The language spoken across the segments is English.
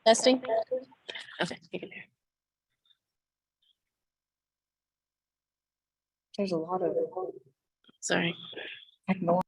Testing? Okay, you can hear. There's a lot of Sorry. ignore.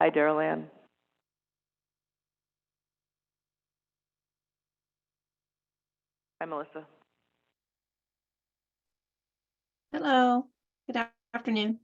Hi, Darlene. Hi, Melissa. Hello, good afternoon.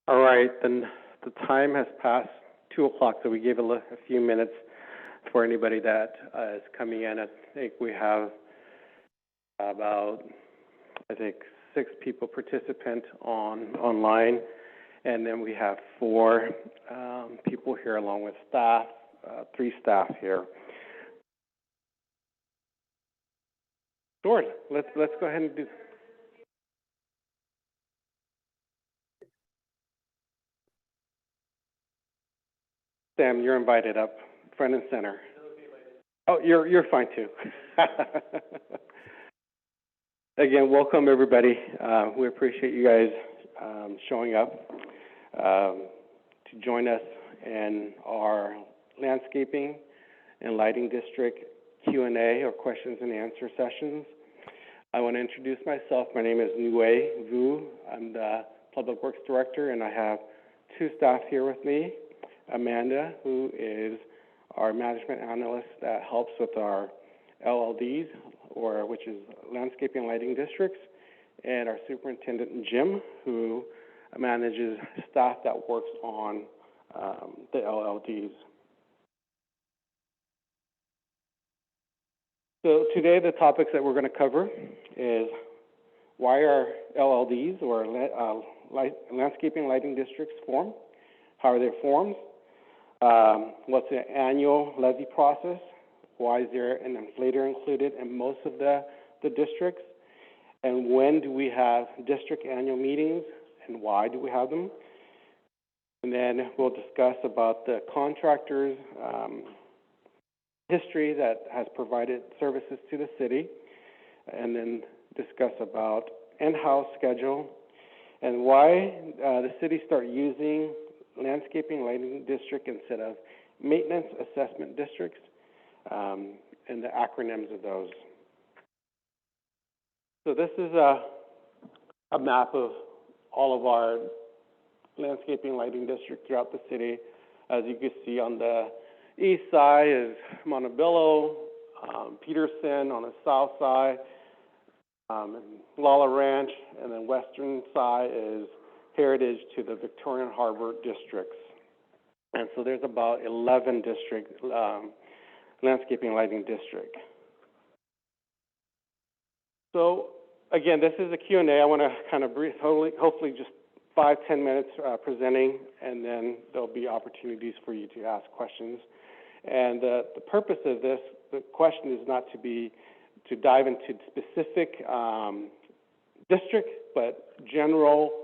All right, then the time has passed 2 o'clock, so we gave a few minutes for anybody that is coming in. I think we have about, 6 people participant online, and then we have 4 people here along with staff, 3 staff here. Sure, let's go ahead and do. Sam, you're invited up, front and center. Oh, you're fine too. Again, welcome everybody. We appreciate you guys showing up to join us in our landscaping and lighting district Q&A or questions and answer sessions. I want to introduce myself. My name is Nue Vu. I'm the Public Works Director, and I have 2 staff here with me. Amanda, who is our management analyst that helps with our LLDs, which is landscaping and lighting districts, and our superintendent, Jim, who manages staff that works on the LLDs. So today the topics that we're going to cover is why are LLDs or landscaping lighting districts formed? How are they formed? What's the annual levy process? Why is there an inflator included in most of the districts? And when do we have district annual meetings, and why do we have them? And then we'll discuss about the contractors' history that has provided services to the city, and then discuss about in-house schedule and why the city start using landscaping lighting district instead of maintenance assessment districts, and the acronyms of those. So this is a map of all of our landscaping lighting districts throughout the city. As you can see, on the east side is Montebello, Peterson on the south side, Lala Ranch, and then western side is Heritage to the Victorian Harbor districts. And so there's about 11 district landscaping lighting district. So again, this is a Q&A. I want to kind of brief, hopefully just 5-10 minutes presenting, and then there'll be opportunities for you to ask questions. And the purpose of this, the question is not to dive into specific district, but general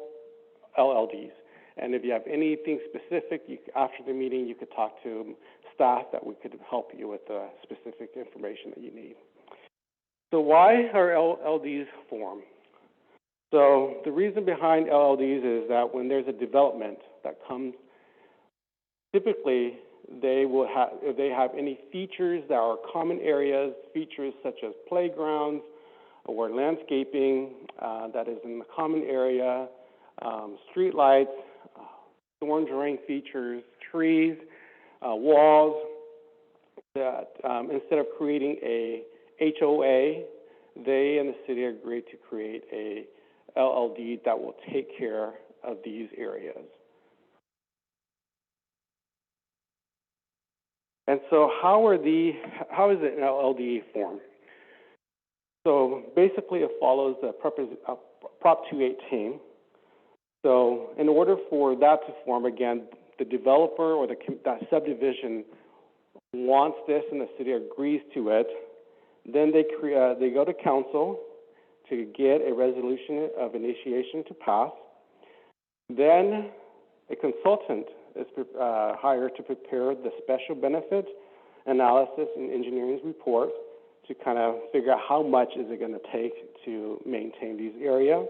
LLDs. And if you have anything specific, after the meeting, you could talk to staff that we could help you with the specific information that you need. So why are LLDs formed? So the reason behind LLDs is that when there's a development that comes, typically they will have, if they have any features that are common areas, features such as playgrounds or landscaping that is in the common area, street lights, storm drain features, trees, walls, that instead of creating a HOA, they and the city agreed to create a LLD that will take care of these areas. And so how is an LLD formed? So basically it follows the Prop 218. So in order for that to form, again, the developer or that subdivision wants this and the city agrees to it, then they go to council to get a resolution of initiation to pass. Then a consultant is hired to prepare the special benefit analysis and engineering report to kind of figure out how much is it going to take to maintain these areas.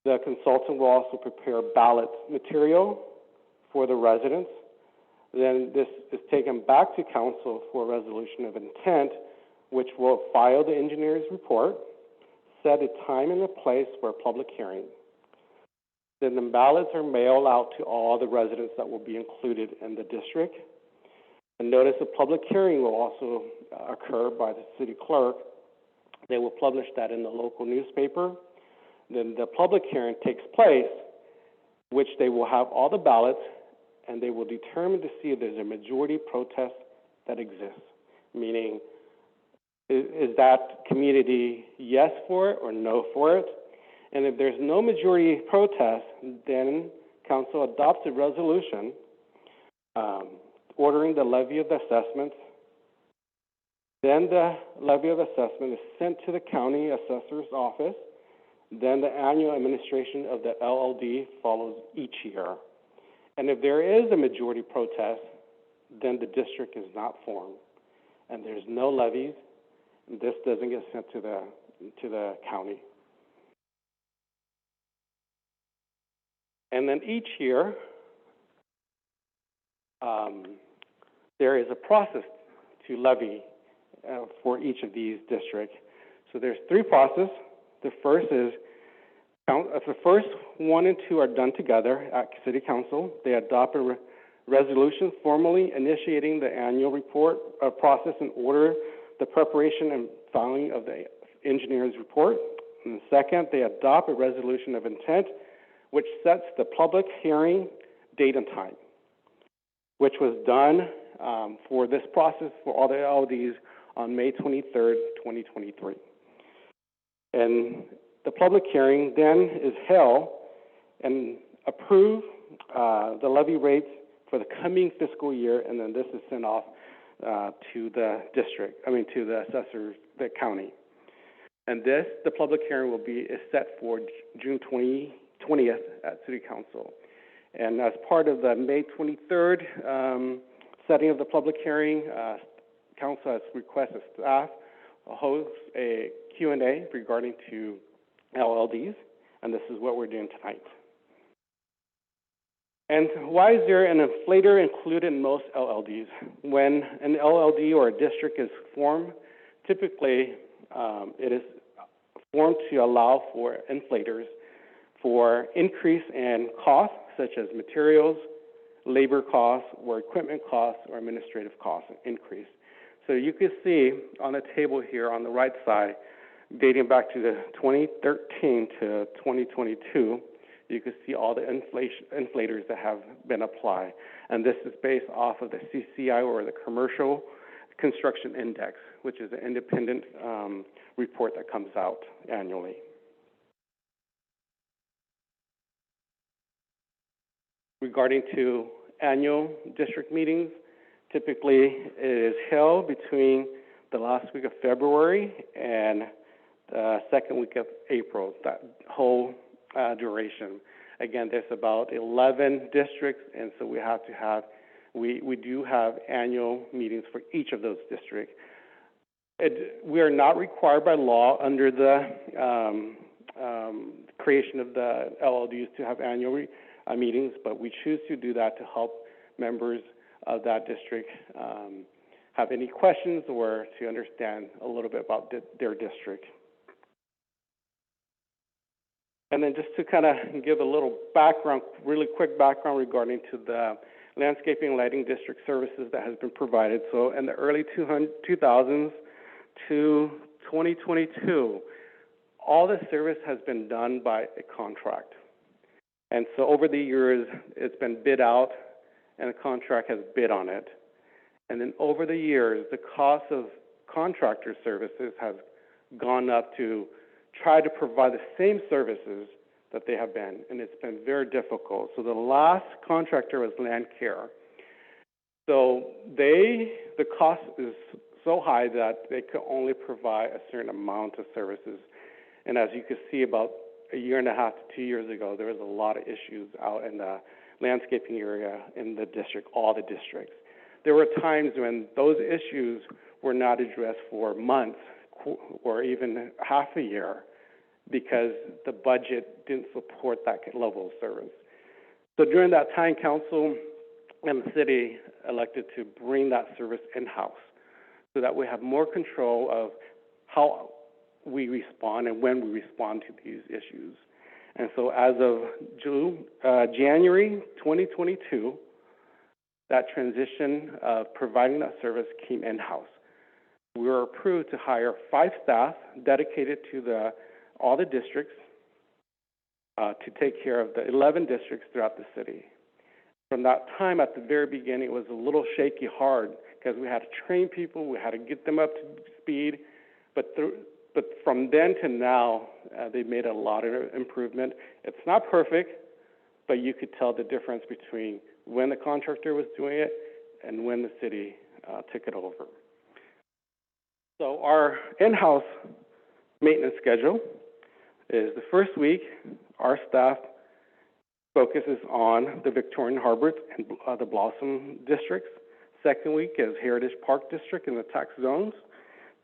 The consultant will also prepare ballot material for the residents. Then this is taken back to council for a resolution of intent, which will file the engineer's report, set a time and a place for a public hearing. Then the ballots are mailed out to all the residents that will be included in the district. A notice of public hearing will also occur by the city clerk. They will publish that in the local newspaper. Then the public hearing takes place. which they will have all the ballots, and they will determine to see if there's a majority protest that exists, meaning is that community yes for it or no for it? And if there's no majority protest, then council adopts a resolution ordering the levy of the assessments. Then the levy of assessment is sent to the county assessor's office. Then the annual administration of the LLD follows each year. And if there is a majority protest, then the district is not formed, and there's no levies. This doesn't get sent to the county. And then each year, there is a process to levy for each of these districts. So there's three processes. The first is, if the first 1 and 2 are done together at City Council, they adopt a resolution formally initiating the annual report process and order the preparation and filing of the engineer's report. And second, they adopt a resolution of intent, which sets the public hearing date and time, which was done for this process for all the LLDs on May 23rd, 2023. And the public hearing then is held and approve the levy rates for the coming fiscal year, and then this is sent off to the to the assessors, the county. And the public hearing is set for June 20th at City Council. And as part of the May 23rd setting of the public hearing, Council has requested staff host a Q&A regarding to LLDs, and this is what we're doing tonight. And why is there an inflator included in most LLDs? When an LLD or a district is formed, typically it is formed to allow for inflators for increase in costs, such as materials, labor costs, or equipment costs, or administrative costs increase. So you can see on the table here on the right side, dating back to the 2013 to 2022, you can see all the inflators that have been applied. And this is based off of the CCI, or the Commercial Construction Index, which is an independent report that comes out annually. Regarding to annual district meetings, typically it is held between the last week of February and the second week of April, that whole duration. Again, there's about 11 districts, and so we do have annual meetings for each of those districts. We are not required by law under the creation of the LLDs to have annual meetings, but we choose to do that to help members of that district have any questions or to understand a little bit about their district. And then just to kind of give a little background, really quick background regarding to the landscaping and lighting district services that has been provided. So in the early 2000s to 2022, all the service has been done by a contract. And so over the years, it's been bid out, and a contract has bid on it. And then over the years, the cost of contractor services has gone up to try to provide the same services that they have been, and it's been very difficult. So the last contractor was Land Care. So the cost is so high that they could only provide a certain amount of services. And as you can see, about a year and a half to 2 years ago, there was a lot of issues out in the landscaping area in the district, all the districts. There were times when those issues were not addressed for months or even half a year because the budget didn't support that level of service. So during that time, council and the city elected to bring that service in-house so that we have more control of how we respond and when we respond to these issues. And so as of January 2022, that transition of providing that service came in-house. We were approved to hire 5 staff dedicated to all the districts, to take care of the 11 districts throughout the city. From that time, at the very beginning, it was a little shaky hard because we had to train people, we had to get them up to speed, but from then to now, they've made a lot of improvement. It's not perfect, but you could tell the difference between when the contractor was doing it and when the city took it over. So our in-house maintenance schedule is the first week, our staff focuses on the Victorian Harbor and the Blossom districts. Second week is Heritage Park District in the tax zones.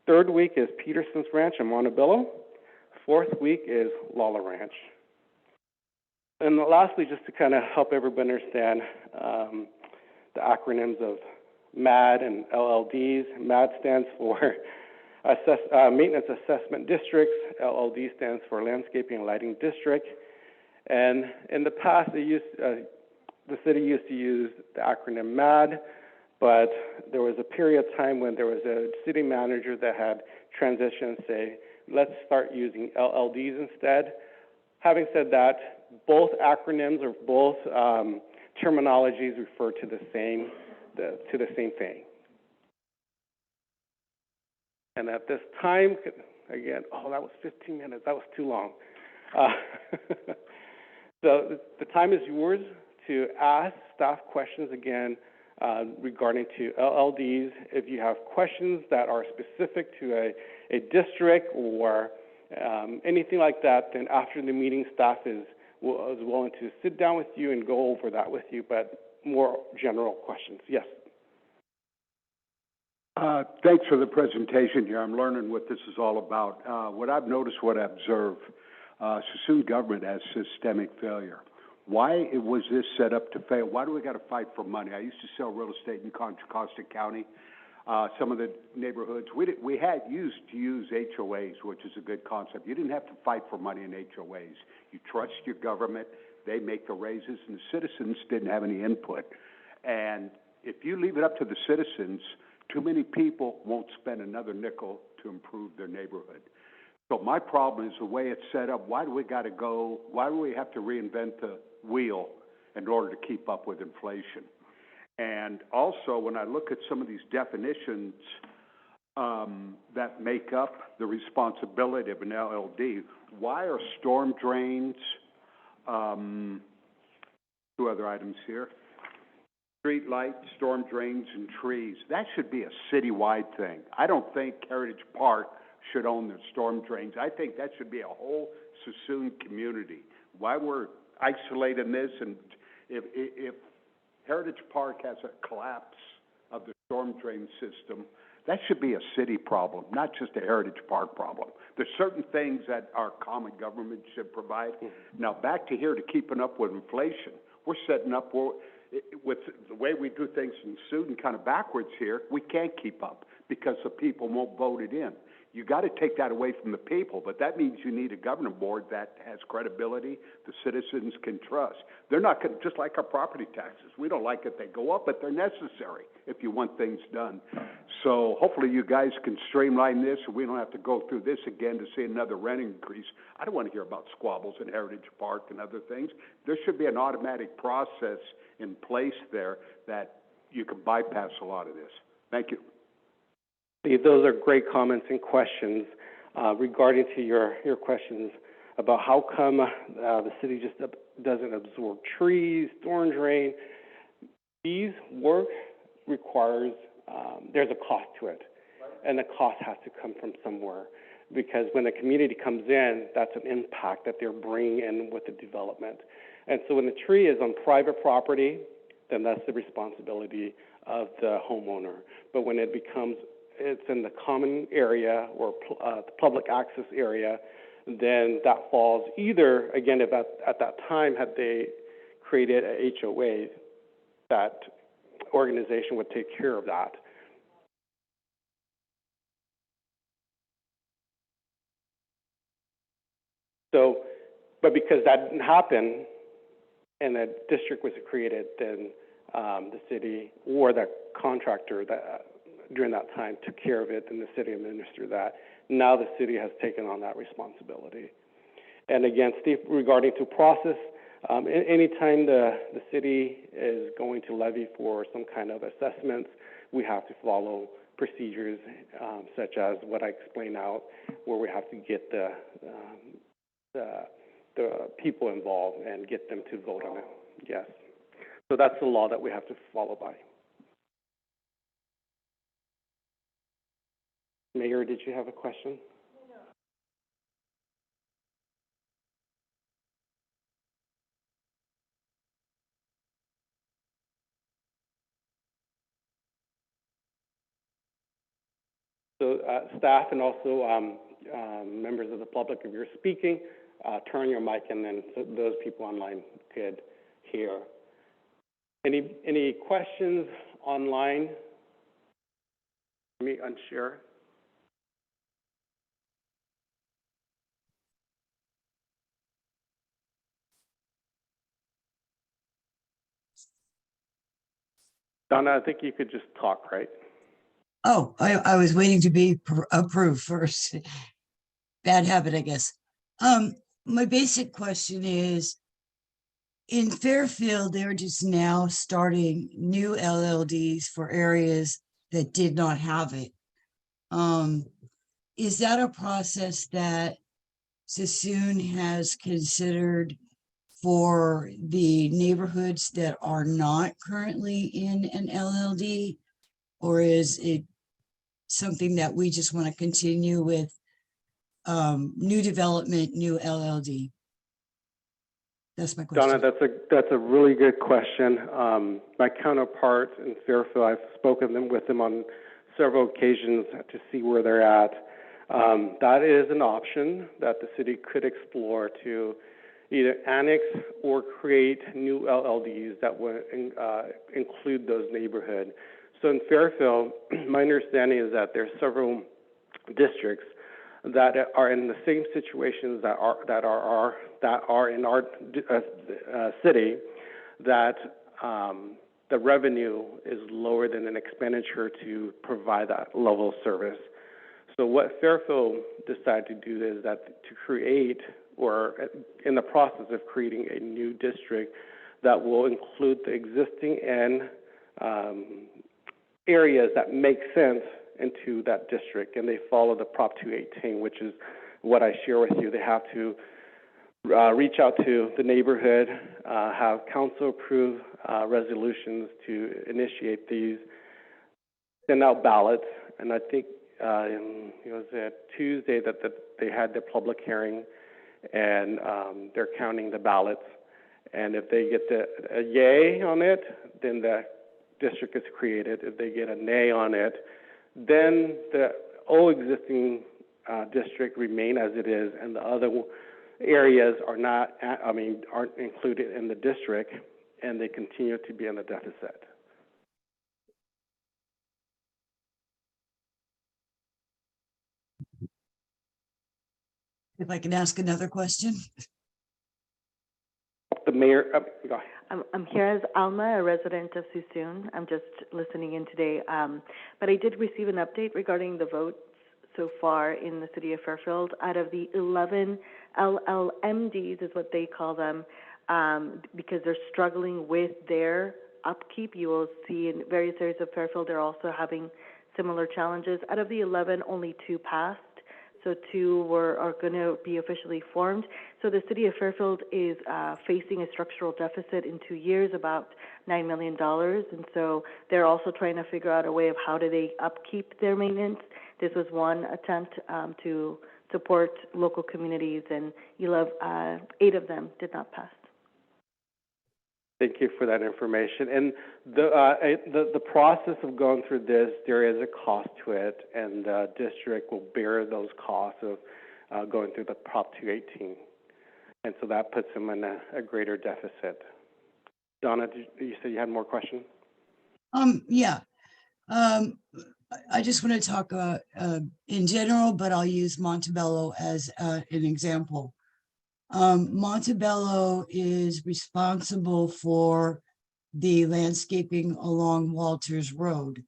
Third week is Peterson's Ranch in Montebello. Fourth week is Lala Ranch. And lastly, just to kind of help everybody understand the acronyms of MAD and LLDs. MAD stands for Maintenance Assessment Districts. LLD stands for Landscaping and Lighting District. And in the past, the city used to use the acronym MAD, but there was a period of time when there was a city manager that had transitioned and say, let's start using LLDs instead. Having said that, both acronyms or both terminologies refer to the same thing. And at this time, again, that was 15 minutes. That was too long. So the time is yours to ask staff questions again regarding to LLDs. If you have questions that are specific to a district or anything like that, then after the meeting, staff is willing to sit down with you and go over that with you, but more general questions. Yes. Thanks for the presentation here. I'm learning what this is all about. What I've noticed, what I observe, Sassoon government has systemic failure. Why was this set up to fail? Why do we got to fight for money? I used to sell real estate in Contra Costa County. Some of the neighborhoods, we had used to use HOAs, which is a good concept. You didn't have to fight for money in HOAs. You trust your government. They make the raises, and the citizens didn't have any input. And if you leave it up to the citizens, too many people won't spend another nickel to improve their neighborhood. So my problem is the way it's set up. Why do we got to go? Why do we have to reinvent the wheel in order to keep up with inflation? And also, when I look at some of these definitions that make up the responsibility of an LLD, why are storm drains, two other items here, street lights, storm drains, and trees? That should be a citywide thing. I don't think Heritage Park should own the storm drains. I think that should be a whole Sassoon community. Why we're isolating this, and if Heritage Park has a collapse of the storm drain system, that should be a city problem, not just a Heritage Park problem. There's certain things that our common government should provide. Now, back to here to keeping up with inflation. We're setting up with the way we do things in Sassoon kind of backwards here. We can't keep up because the people won't vote it in. You got to take that away from the people, but that means you need a governing board that has credibility, the citizens can trust. They're not going to, just like our property taxes. We don't like it, they go up, but they're necessary if you want things done. So hopefully you guys can streamline this so we don't have to go through this again to see another rent increase. I don't want to hear about squabbles in Heritage Park and other things. There should be an automatic process in place there that you can bypass a lot of this. Thank you. Those are great comments and questions regarding to your questions about how come the city just doesn't absorb trees, storm drain. These work requires, there's a cost to it, and the cost has to come from somewhere, because when the community comes in, that's an impact that they're bringing in with the development. And so when the tree is on private property, then that's the responsibility of the homeowner. But when it becomes it's in the common area or the public access area, then that falls either, again, if at that time had they created a HOA, that organization would take care of that. So, but because that didn't happen and a district was created, then the city or the contractor that during that time took care of it, and the city administered that. Now the city has taken on that responsibility. And again, Steve, regarding to process, anytime the city is going to levy for some kind of assessments, we have to follow procedures such as what I explained out, where we have to get the people involved and get them to vote on it. Yes. So that's the law that we have to follow by. Mayor, did you have a question? So staff and also members of the public, if you're speaking, turn your mic, and then so those people online could hear. Any questions online? Let me unshare. Donna, I think you could just talk, right? Oh, I was waiting to be approved first. Bad habit, I guess. My basic question is, in Fairfield, they're just now starting new LLDs for areas that did not have it. Is that a process that Sassoon has considered for the neighborhoods that are not currently in an LLD? Or is it something that we just want to continue with new development, new LLD? That's my question. Donna, that's a really good question. My counterpart in Fairfield, I've spoken with them on several occasions to see where they're at. That is an option that the city could explore to either annex or create new LLDs that would include those neighborhoods. So in Fairfield, my understanding is that there's several districts that are in the same situations that are in our city, that the revenue is lower than an expenditure to provide that level of service. So what Fairfield decided to do is that to create, or in the process of creating, a new district that will include the existing and areas that make sense into that district, and they follow the Prop 218, which is what I share with you. They have to reach out to the neighborhood, have council approve resolutions to initiate these, send out ballots, and I think it was Tuesday that they had the public hearing, and they're counting the ballots, and if they get a yay on it, then the district is created. If they get a nay on it, then the old existing district remain as it is, and the other areas are not, aren't included in the district, and they continue to be in the deficit. If I can ask another question. The mayor, go ahead. I'm here as Alma, a resident of Sassoon. I'm just listening in today. But I did receive an update regarding the votes so far in the city of Fairfield. Out of the 11 LLMDs, is what they call them, because they're struggling with their upkeep. You will see in various areas of Fairfield, they're also having similar challenges. Out of the 11, only 2 passed. So 2 are going to be officially formed. So the city of Fairfield is facing a structural deficit in 2 years, about $9 million. And so they're also trying to figure out a way of how do they upkeep their maintenance. This was one attempt to support local communities, and 8 of them did not pass. Thank you for that information. And the process of going through this, there is a cost to it, and the district will bear those costs of going through the Prop 218. And so that puts them in a greater deficit. Donna, you said you had more questions? Yeah. I just want to talk in general, but I'll use Montebello as an example. Montebello is responsible for the landscaping along Walters Road.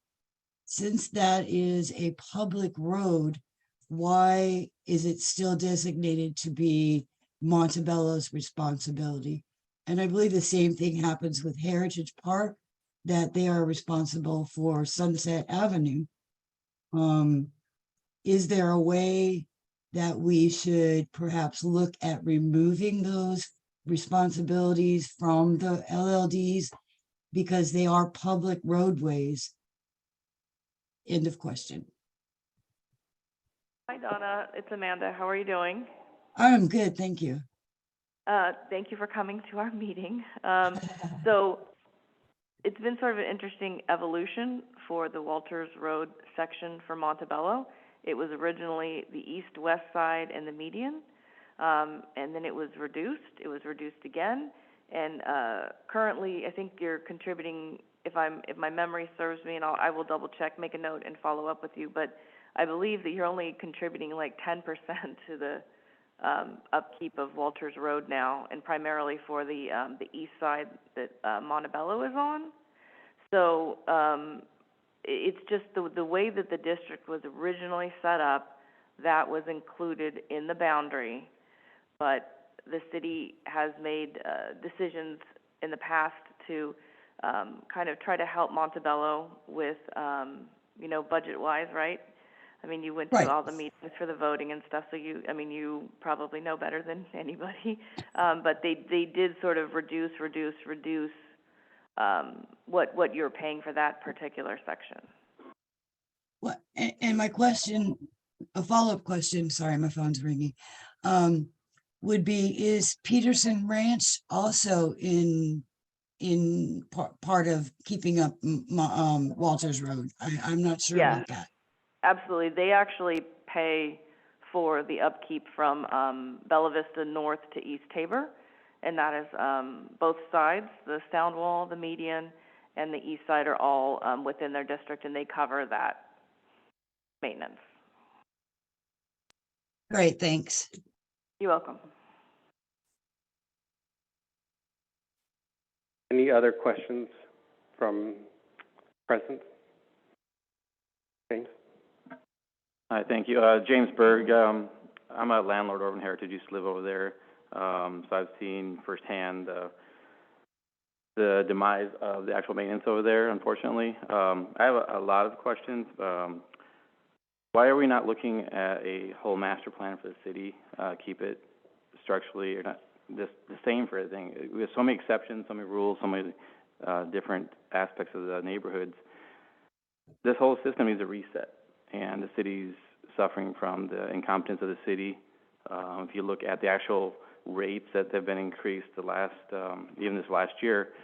Since that is a public road, why is it still designated to be Montebello's responsibility. And I believe the same thing happens with Heritage Park, that they are responsible for Sunset Avenue. Is there a way that we should perhaps look at removing those responsibilities from the LLDs because they are public roadways? End of question. Hi, Donna. It's Amanda. How are you doing? I'm good, thank you. Thank you for coming to our meeting. So it's been sort of an interesting evolution for the Walters Road section for Montebello. It was originally the east-west side and the median, and then it was reduced. It was reduced again, and currently, I think you're contributing. If my memory serves me, and I will double check, make a note, and follow up with you. But I believe that you're only contributing like 10% to the upkeep of Walters Road now, and primarily for the east side that Montebello is on. So it's just the way that the district was originally set up, that was included in the boundary, but the city has made decisions in the past to kind of try to help Montebello with, budget-wise, right? I mean, you went to Right. all the meetings for the voting and stuff, so you probably know better than anybody. But they did sort of reduce what you're paying for that particular section. What, and my question, a follow-up question, sorry, my phone's ringing, would be, is Peterson Ranch also in part of keeping up Walters Road? I'm not sure Yeah. about that. Absolutely. They actually pay for the upkeep from Bella Vista North to East Tabor, and that is both sides, the sound wall, the median, and the east side are all within their district, and they cover that maintenance. Great, thanks. You're welcome. Any other questions from present? James? Hi, thank you. James Berg. I'm a landlord over in Heritage. Used to live over there. So I've seen firsthand the demise of the actual maintenance over there, unfortunately. I have a lot of questions. Why are we not looking at a whole master plan for the city? Keep it structurally or not the same for everything. We have so many exceptions, so many rules, so many different aspects of the neighborhoods. This whole system needs a reset, and the city's suffering from the incompetence of the city. If you look at the actual rates that have been increased the last, even this last year,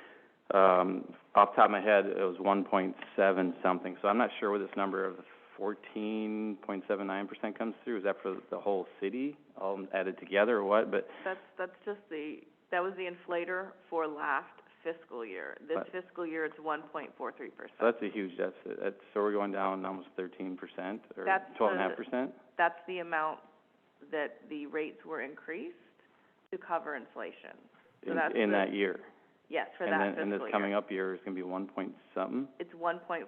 off the top of my head, it was 1.7 something. So I'm not sure where this number of 14.79% comes through. Is that for the whole city, all added together, or what? But That's just that was the inflator for last fiscal year. This fiscal year, it's 1.43%. So that's a huge deficit. So we're going down almost 13% or 12.5%. That's the amount that the rates were increased to cover inflation. So in that year. Yes, for and that then, fiscal and this year. coming up year is going to be 1 point something, It's 1.43%.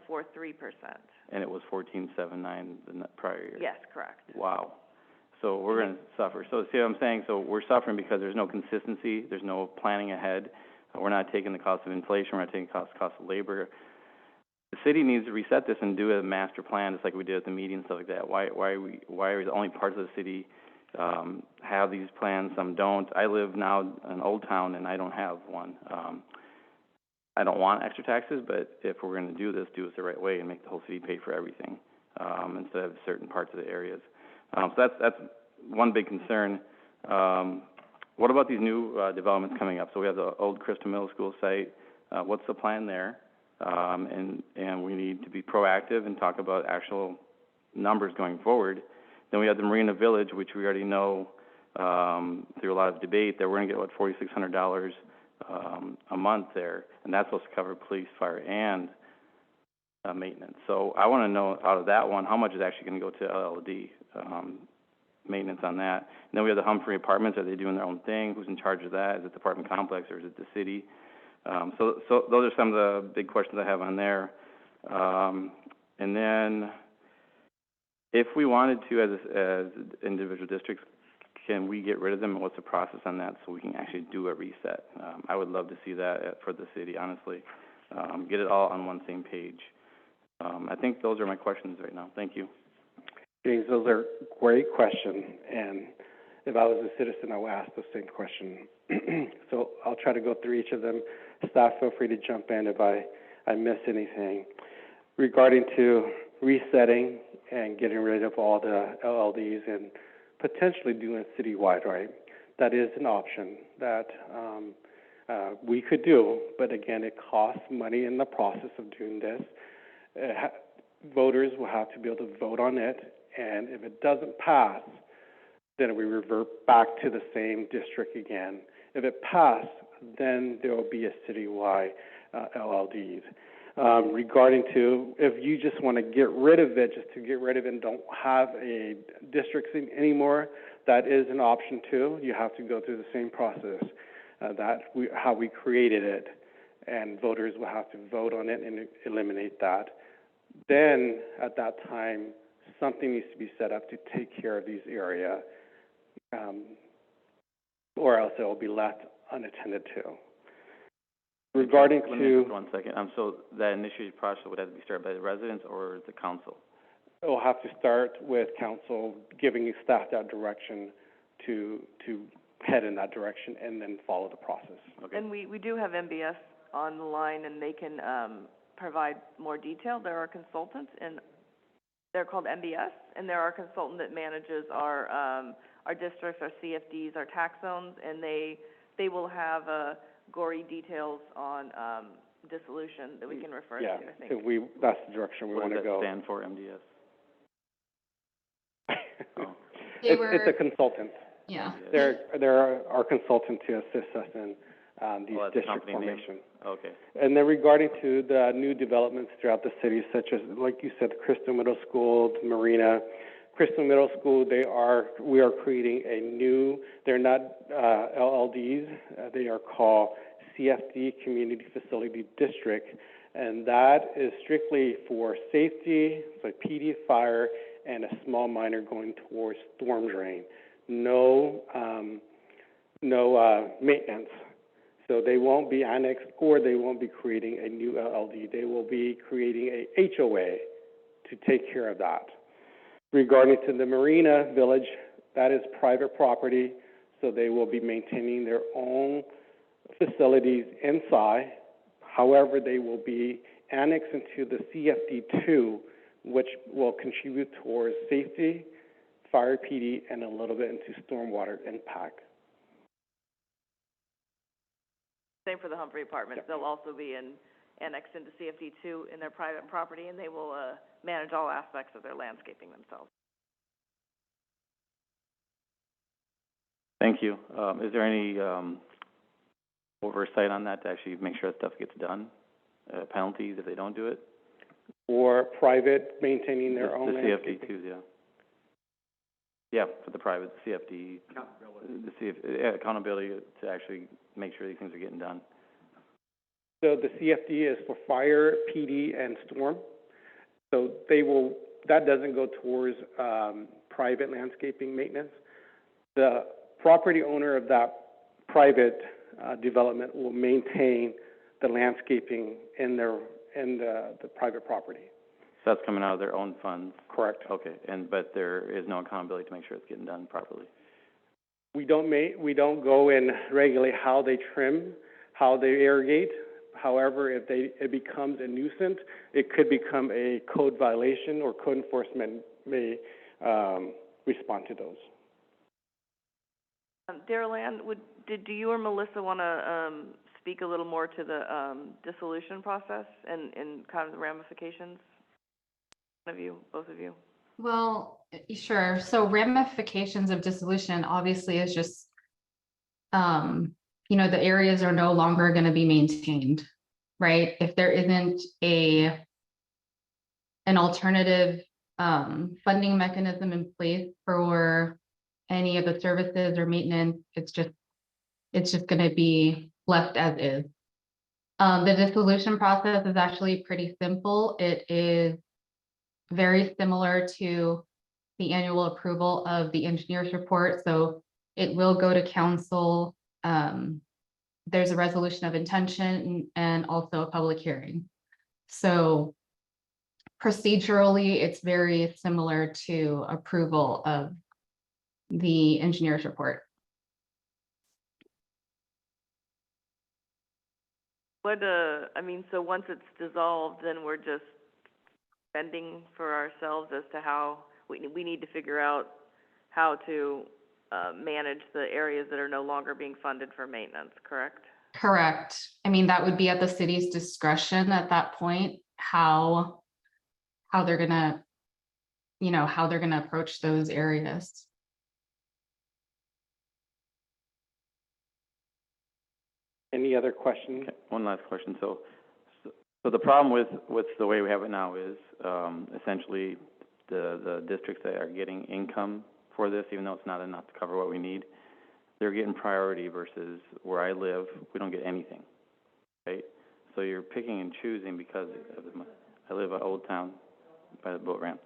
and it was 14.79 the prior year. Yes, correct. Wow. So we're going to suffer. So see what I'm saying? So we're suffering because there's no consistency, there's no planning ahead. We're not taking the cost of inflation, we're not taking the cost of labor. The city needs to reset this and do a master plan, just like we did at the meeting and stuff like that. Why are the only parts of the city have these plans, some don't? I live now in Old Town and I don't have one. I don't want extra taxes, but if we're going to do this, do it the right way and make the whole city pay for everything, instead of certain parts of the areas. So that's one big concern. What about these new developments coming up? So we have the old Crystal Middle School site. What's the plan there? And we need to be proactive and talk about actual numbers going forward. Then we have the Marina Village, which we already know through a lot of debate that we're going to get, $4,600 a month there, and that's supposed to cover police, fire, and maintenance. So I want to know out of that one, how much is actually going to go to LLD, maintenance on that. And then we have the Humphrey Apartments. Are they doing their own thing? Who's in charge of that? Is it the apartment complex or is it the city? So those are some of the big questions I have on there. And then if we wanted to, as individual districts, can we get rid of them, and what's the process on that, so we can actually do a reset? I would love to see that for the city, honestly. Get it all on one same page. I think those are my questions right now. Thank you. James, those are great questions, and if I was a citizen, I would ask the same question. So I'll try to go through each of them. Staff, feel free to jump in if I miss anything. Regarding to resetting and getting rid of all the LLDs and potentially doing it citywide, right? That is an option that we could do, but again, it costs money in the process of doing this. Voters will have to be able to vote on it, and if it doesn't pass, then we revert back to the same district again. If it passed, then there will be a citywide LLDs. Regarding to, if you just want to get rid of it, just to get rid of it and don't have a district anymore, that is an option too. You have to go through the same process how we created it, and voters will have to vote on it and eliminate that. Then, at that time, something needs to be set up to take care of these areas, or else it will be left unattended to. Regarding Let me to, just 1 second. So that initiative process would have to be started by the residents or the council? it will have to start with council giving staff that direction to head in that direction and then follow the process. Okay. And we do have MBS on the line, and they can provide more detail. There are consultants, and they're called MBS, and they're our consultant that manages our districts, our CFDs, our tax zones, and they will have gory details on dissolution that we can refer Yeah, to, I think. so that's the direction we want to go. What does that stand for, MDS? Oh. It's a consultant. Yeah. They're our consultant to assist us in these Oh, that's district company name? formation. Okay. And then regarding to the new developments throughout the city, such as, like you said, Crystal Middle School, the Marina. Crystal Middle School, we are creating a new, they're not LLDs, they are called CFD, Community Facility District, and that is strictly for safety, like PD, fire, and a small minor going towards storm drain. No maintenance. So they won't be annexed, or they won't be creating a new LLD. They will be creating a HOA to take care of that. Regarding to the Marina Village, that is private property, so they will be maintaining their own facilities inside. However, they will be annexed into the CFD2, which will contribute towards safety, fire PD, and a little bit into stormwater impact. Same for the Humphrey Apartments. They'll also be annexed into CFD2 in their private property, and they will manage all aspects of their landscaping themselves. Thank you. Is there any oversight on that to actually make sure that stuff gets done? Penalties if they don't do it? Or private maintaining their own The landscaping. CFD too, yeah. Yeah, for the private CFD. Accountability. Accountability to actually make sure these things are getting done. So the CFD is for fire, PD, and storm. So that doesn't go towards private landscaping maintenance. The property owner of that private development will maintain the landscaping in the private property. So that's coming out of their own funds? Correct. Okay, but there is no accountability to make sure it's getting done properly? We don't go and regulate how they trim, how they irrigate. However, if it becomes a nuisance, it could become a code violation, or code enforcement may respond to those. Darrell Ann, do you or Melissa want to speak a little more to the dissolution process and kind of the ramifications? One of you, both of you. Well, sure. So ramifications of dissolution obviously is just, the areas are no longer going to be maintained, right? If there isn't an alternative funding mechanism in place for any of the services or maintenance, it's just going to be left as is. The dissolution process is actually pretty simple. It is very similar to the annual approval of the engineer's report. So It will go to council. There's a resolution of intention and also a public hearing. So procedurally, it's very similar to approval of the engineer's report. What, I mean, so once it's dissolved, then we're just spending for ourselves as to how, we need to figure out how to, manage the areas that are no longer being funded for maintenance, correct? Correct. I mean, that would be at the city's discretion at that point, how they're gonna, how they're gonna approach those areas. Any other questions? Okay, one last question. So the problem with the way we have it now is, essentially the districts that are getting income for this, even though it's not enough to cover what we need, they're getting priority versus where I live, we don't get anything, right? So you're picking and choosing because I live in Old Town by the boat ramp.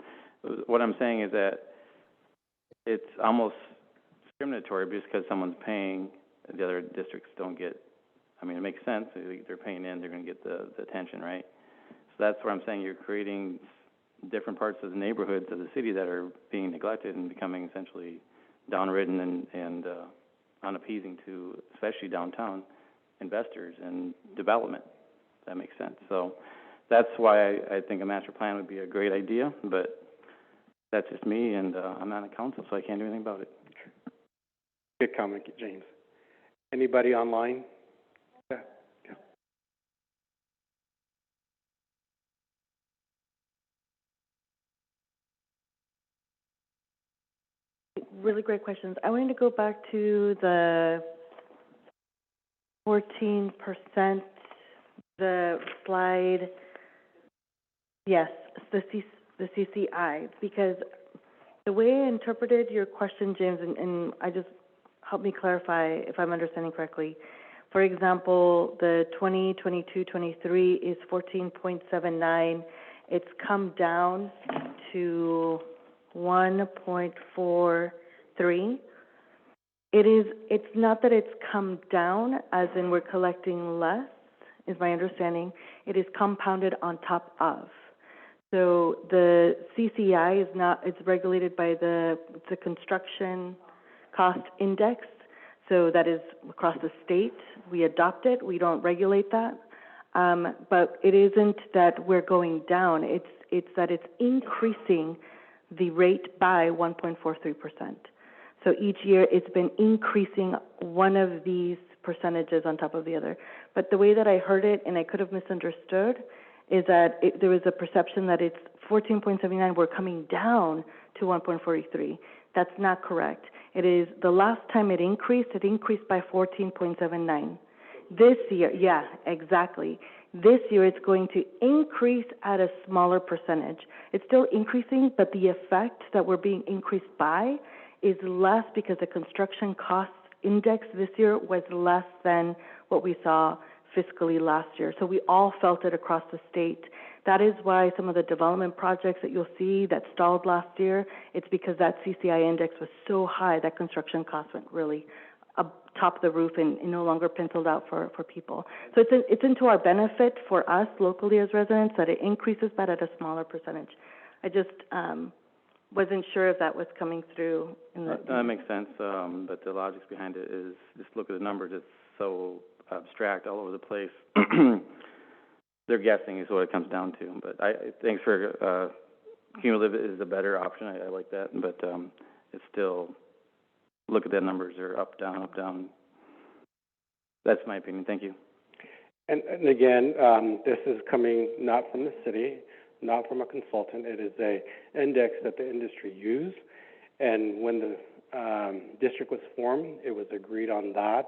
What I'm saying is that it's almost discriminatory because someone's paying, the other districts don't get. I mean, it makes sense. They're paying in, they're going to get the attention, right? So that's where I'm saying you're creating different parts of the neighborhoods of the city that are being neglected and becoming essentially downridden and unappeasing to, especially downtown investors and development. If that makes sense. So that's why I think a master plan would be a great idea, but that's just me, and I'm not on council, so I can't do anything about it. Good comment, James. Anybody online? Yeah. Really great questions. I wanted to go back to the 14%, the slide, yes, the CCI, because the way I interpreted your question, James, and I just, help me clarify if I'm understanding correctly. For example, the 2022-23 is 14.79. It's come down to 1.43. It's not that it's come down, as in we're collecting less, is my understanding. It is compounded on top of. So the CCI is not, it's regulated by the construction cost index. So that is across the state. We adopt it. We don't regulate that. But it isn't that we're going down. It's that it's increasing the rate by 1.43%. So each year it's been increasing one of these percentages on top of the other. But the way that I heard it, and I could have misunderstood, is that there was a perception that it's 14.79, we're coming down to 1.43. That's not correct. It is, the last time it increased by 14.79. This year, yeah, exactly. This year it's going to increase at a smaller percentage. It's still increasing, but the effect that we're being increased by is less because the construction cost index this year was less than what we saw fiscally last year. So we all felt it across the state. That is why some of the development projects that you'll see that stalled last year, it's because that CCI index was so high that construction costs went really up top of the roof and no longer penciled out for people. So it's into our benefit for us locally as residents that it increases, but at a smaller percentage. I just wasn't sure if that was coming through. That makes sense, but the logic behind it is just look at the numbers. It's so abstract all over the place. They're guessing is what it comes down to. But thanks for cumulative is a better option. I like that, but it's still, look at the numbers. They're up, down, up, down. That's my opinion. Thank you. And again, this is coming not from the city, not from a consultant. It is a index that the industry used. And when the district was formed, it was agreed on that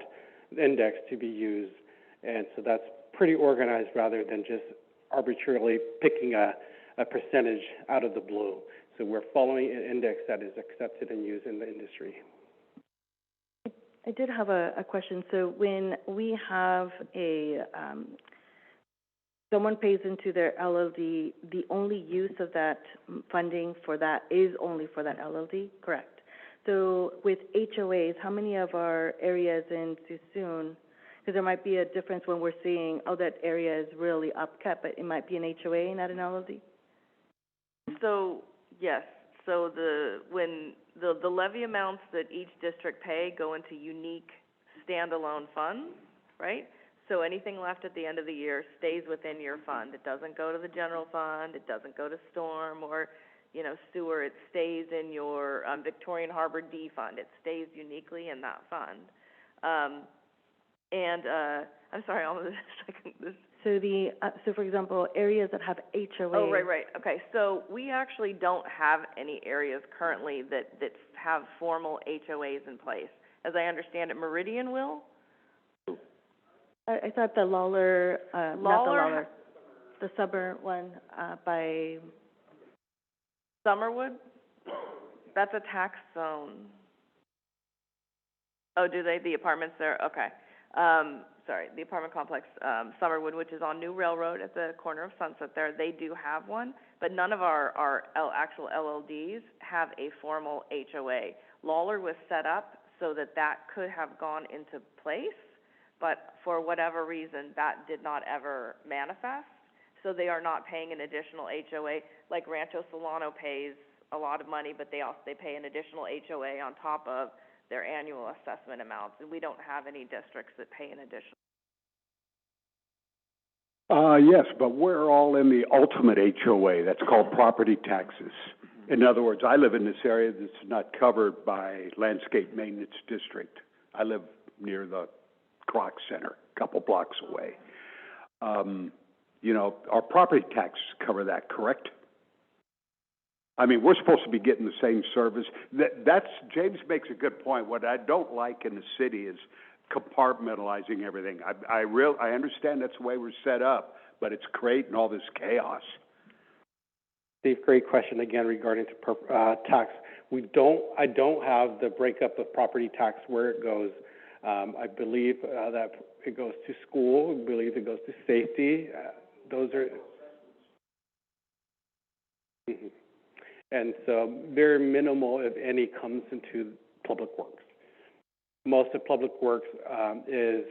index to be used. And so that's pretty organized rather than just arbitrarily picking a percentage out of the blue. So we're following an index that is accepted and used in the industry. I did have a question. So when we have someone pays into their LLD, the only use of that funding for that is only for that LLD, correct? So with HOAs, how many of our areas in Suisun, because there might be a difference when we're seeing, oh, that area is really upkept, but it might be an HOA, not an LLD? So, yes, so when the levy amounts that each district pay go into unique standalone funds, right? So anything left at the end of the year stays within your fund. It doesn't go to the general fund, it doesn't go to storm or, sewer. It stays in your Victorian Harbor D fund. It stays uniquely in that fund. I'm sorry, I'll second this. So for example, areas that have HOA. Oh, right, okay. So we actually don't have any areas currently that have formal HOAs in place. As I understand it, Meridian will? I thought the Lawler, not the Lawler? Lawler, the suburb one, by, Summerwood? That's a tax zone. Oh, do they? The apartments there? Okay. Sorry, the apartment complex, Summerwood, which is on New Railroad at the corner of Sunset there, they do have one, but none of our actual LLDs have a formal HOA. Lawler was set up so that could have gone into place, but for whatever reason, that did not ever manifest. So they are not paying an additional HOA. Like Rancho Solano pays a lot of money, but they pay an additional HOA on top of their annual assessment amounts, and we don't have any districts that pay an additional. Yes, but we're all in the ultimate HOA, that's called property taxes. In other words, I live in this area that's not covered by landscape maintenance district. I live near the Croc Center, a couple blocks away. Our property taxes cover that, correct? I mean, we're supposed to be getting the same service. James makes a good point. What I don't like in the city is compartmentalizing everything. I understand that's the way we're set up, but it's creating all this chaos. Steve, great question again regarding tax. I don't have the breakup of property tax where it goes. I believe that it goes to school. I believe it goes to safety. Those are. Mm-hmm. And so very minimal, if any, comes into public works. Most of public works is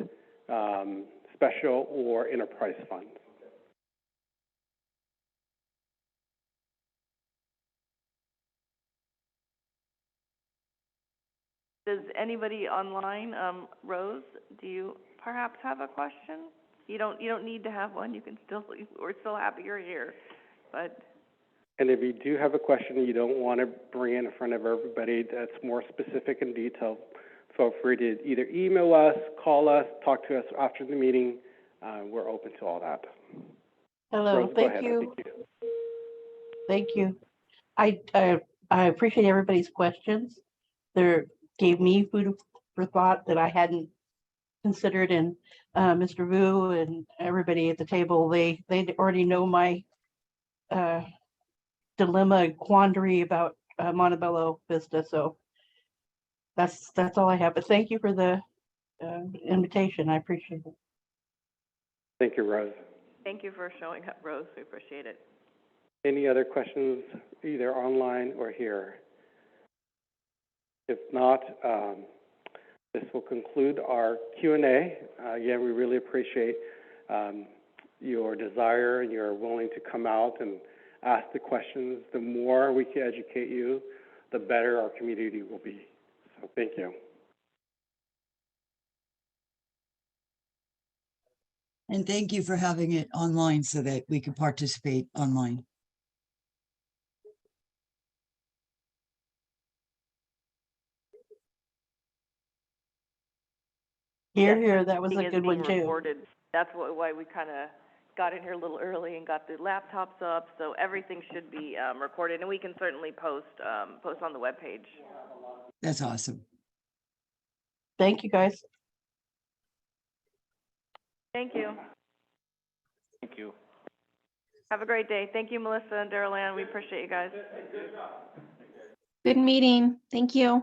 special or enterprise funds. Does anybody online, Rose, do you perhaps have a question? You don't need to have one. You can we're still happy you're here, but. And if you do have a question you don't want to bring in front of everybody that's more specific and detailed, feel free to either email us, call us, talk to us after the meeting. We're open to all that. Hello, Rose, go thank ahead. you. Thank you. I appreciate everybody's questions. They gave me food for thought that I hadn't considered, and Mr. Vu and everybody at the table, they already know my dilemma, quandary about Montebello Vista. So that's all I have. But thank you for the invitation. I appreciate it. Thank you, Rose. Thank you for showing up, Rose. We appreciate it. Any other questions, either online or here? If not, this will conclude our Q&A. Again, we really appreciate your desire and your willing to come out and ask the questions. The more we can educate you, the better our community will be. So thank you. And thank you for having it online so that we can participate online. Here, that was a Meeting is good one being too. recorded. That's why we kind of got in here a little early and got the laptops up, so everything should be recorded, and we can certainly post on the webpage. That's awesome. Thank you, guys. Thank you. Thank you. Have a great day. Thank you, Melissa and Darrell Ann. We appreciate you guys. Good meeting. Thank you.